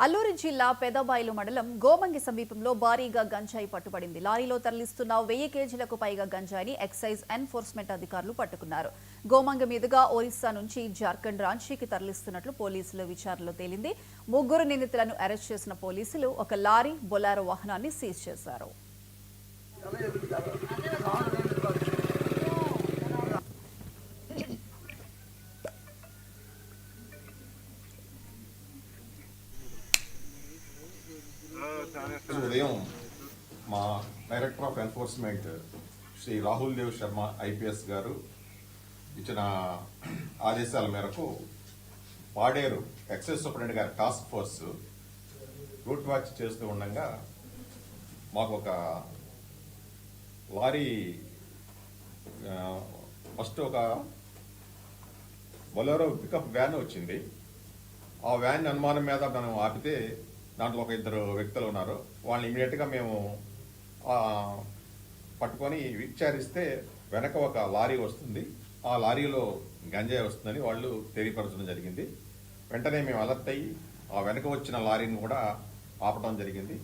అల్లూరు జిల్లా పెదబాయిలు మండలం గోమంగి సమీపంలో భారీగా గంజాయి పట్టుబడింది. లారీలో తరలిస్తున్న 1000 కేజీలకు పైగా గంజాయిని ఎక్సైజ్ ఎన్ఫోర్స్మెంట్ అధికారులు పట్టుకున్నారు. గోమంగి మీదుగా ఒరిస్సా నుంచి జార్ఖండ్ రాంచీకి తరలిస్తున్నట్లు పోలీసుల విచారణలో తేలింది. 3 నిందితులను అరెస్ట్ చేసిన పోలీసులు ఒక లారీ, బొలారో వాహనాన్ని సీజ్ చేశారు. ఉదయం మా director of enforcement Shri Rahul Dev Sharma IPS గారు ఇచ్చిన ఆదేశాల మేరకు పాడేరు ఎక్సైజ్ సూపరింటెండెంట్ గారి టాస్క్ ఫోర్స్ రూట్ వాచ్ చేస్తూ ఉండగా మాకు ఒక లారీ ఫస్ట్ ఒక బొలెరో పికప్ వ్యాన్ వచ్చింది. ఆ వ్యాన్ అనుమానం మీద మనం ఆపితే దాంట్లో ఒక 2 వ్యక్తులు ఉన్నారు. వాళ్ళని ఇమీడియట్గా మేము పట్టుకొని విచారిస్తే వెనక ఒక లారీ వస్తుంది, ఆ లారీలో గంజాయి వస్తుందని వాళ్ళు తెలియపరచడం జరిగింది. వెంటనే మేము అలర్ట్ అయ్యి ఆ వెనక వచ్చిన లారీని కూడా ఆపడం జరిగింది.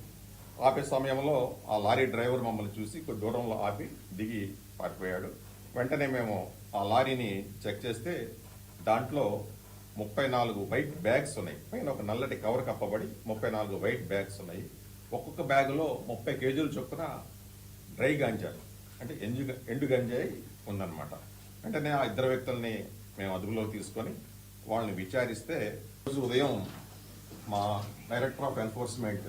ఆపే సమయంలో ఆ లారీ డ్రైవర్ మమ్మల్ని చూసి కొద్ది దూరంలో ఆపి దిగి పారిపోయాడు. వెంటనే మేము ఆ లారీని చెక్ చేస్తే దాంట్లో 34 వైట్ బ్యాగ్స్ ఉన్నాయి. పైన ఒక నల్లటి కవర్ కప్పబడి 34 వైట్ బ్యాగ్స్ ఉన్నాయి. ఒక్కొక్క బ్యాగులో 30 కేజీలు చొప్పున డ్రై గంజాయి అంటే ఎండు గంజాయి ఉందన్నమాట. వెంటనే ఆ 2 వ్యక్తుల్ని మేము అదుపులోకి తీసుకొని వాళ్ళని విచారిస్తే రోజు ఉదయం మా డైరెక్టర్ ఆఫ్ ఎన్ఫోర్స్మెంట్